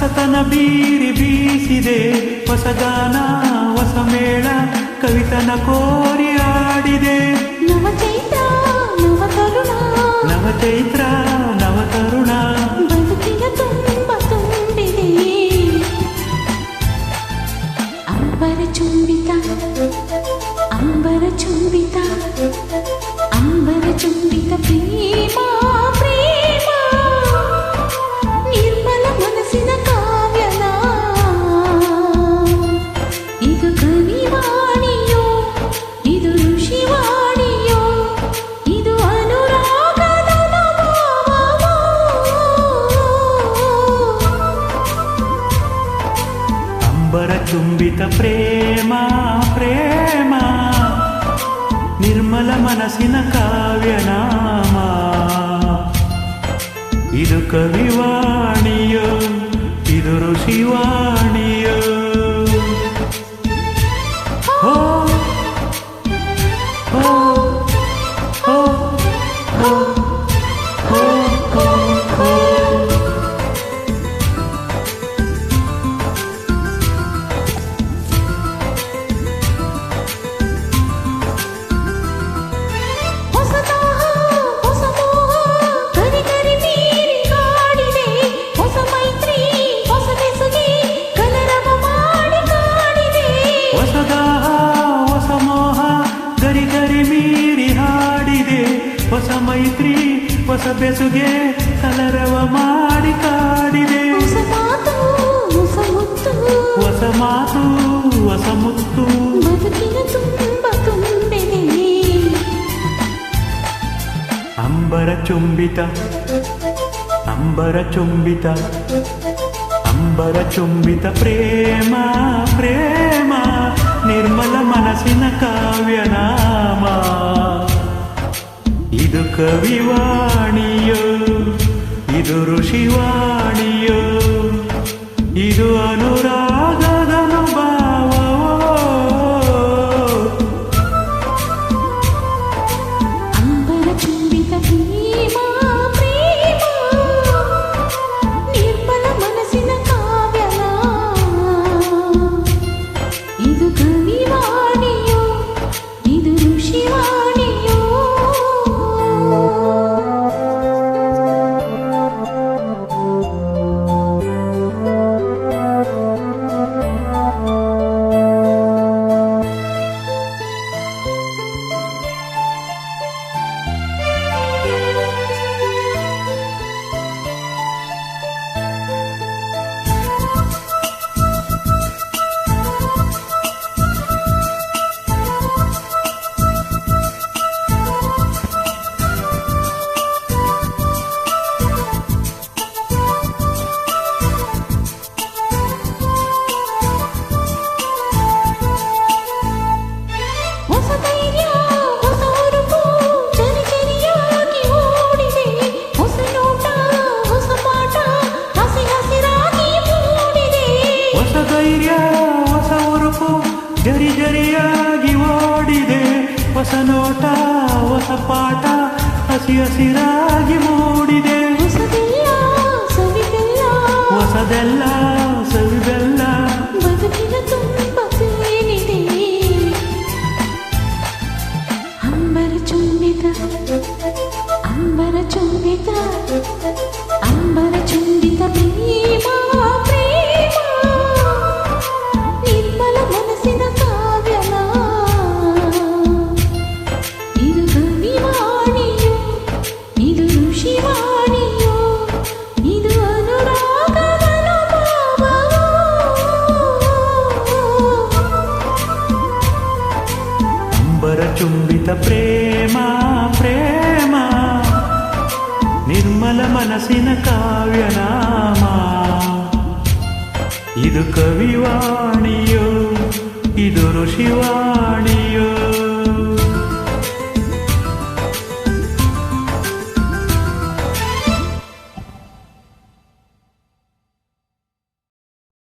ಹೊಸತನ ಬೀರಿ ಬೀಸಿದೆ, ಹೊಸಗಾನ ಹೊಸ ಮೇಳ ಕವಿತನ ಕೋರಿ ಆಡಿದೆ. ನವಚೈತ್ರ ನವತರುಣ, ನವಚೈತ್ರ ನವತರುಣ, ಬದುಕಿನ ತುಂಬ ತುಂಬಿದೆ. ಅಂಬರ ಚುಂಬಿತ ಅಂಬರ ಚುಂಬಿತ ಅಂಬರ ಚುಂಬಿತ ಪ್ರೇಮ ಪ್ರೇಮ, ನಿರ್ಮಲ ಮನಸ್ಸಿನ ಕಾವ್ಯನ. ಇದು ಕವಿವಾಣಿಯೋ, ಇದು ಋಷಿವಾಣಿಯೋ, ಇದು ಅನುರಾಗದ ಭಾವವೋ. ಅಂಬರ ಚುಂಬಿತ ಪ್ರೇಮ ಪ್ರೇಮ, ನಿರ್ಮಲ ಮನಸ್ಸಿನ ಕಾವ್ಯನಾಮ. ಇದು ಕವಿವಾಣಿಯೋ, ಇದು ಋಷಿವಾಣಿಯೋ. ಹೋ ಹೋ ಹೋ ಹೋ ಹೋ ಹೋ ಹೋ. ಹೊಸ ಮೈತ್ರಿ ಹೊಸ ಬೆಸುಗೆ ಕಲರವ ಮಾಡಿ ಕಾಡಿದೆ. ಹೊಸ ಮಾತು ಹೊಸ ಮುತ್ತು, ಹೊಸ ಮಾತು ಹೊಸ ಮುತ್ತು, ಬದುಕಿನ ತುಂಬ ತುಂಬಿದೆ. ಅಂಬರ ಚುಂಬಿತ ಅಂಬರ ಚುಂಬಿತ ಅಂಬರ ಚುಂಬಿತ ಪ್ರೇಮ ಪ್ರೇಮ, ನಿರ್ಮಲ ಮನಸ್ಸಿನ ಕಾವ್ಯನಾಮ. ಇದು ಕವಿವಾಣಿಯೋ, ಇದು ಋಷಿವಾಣಿಯೋ, ಇದು ಅನುರಾಗದ ಅನುಭವವೋ. ಅಂಬರ ಚುಂಬಿತ ಪ್ರೇಮ ಪ್ರೇಮ, ನಿರ್ಮಲ ಮನಸ್ಸಿನ ಕಾವ್ಯನ. ಇದು ಕವಿವಾಣಿಯೋ, ಇದು ಋಷಿವಾಣಿಯೋ. ಜರಿ ಜರಿಯಾಗಿ ಓಡಿದೆ, ಹೊಸ ನೋಟ ಹೊಸ ಪಾಠ ಹಸಿ ಹಸಿರಾಗಿ ಮೂಡಿದೆ. ಹೊಸದೆಲ್ಲ ಸವಿದೆಲ್ಲ, ಹೊಸದೆಲ್ಲ ಸವಿದೆಲ್ಲ, ಬದುಕಿನ ತುಂಬ ಸೇರಿದೆ. ಅಂಬರ ಚುಂಬಿತ ಅಂಬರ ಚುಂಬಿತ ಅಂಬರ ಚುಂಬಿತ ಪ್ರೇಮ ಪ್ರೇಮ, ನಿರ್ಮಲ ಮನಸ್ಸಿನ ಕಾವ್ಯನ. ಇದು ಕವಿವಾಣಿಯೋ, ಇದು ಋಷಿವಾಣಿಯೋ, ಇದು ಅನುರಾಗದ ಅನುಭವವೋ. ಅಂಬರ ಚುಂಬಿತ ಪ್ರೇಮ ಪ್ರೇಮ, ನಿರ್ಮಲ ಮನಸ್ಸಿನ ಕಾವ್ಯನಾಮ. ಇದು ಕವಿವಾಣಿಯೋ, ಇದು ಋಷಿವಾಣಿಯೋ.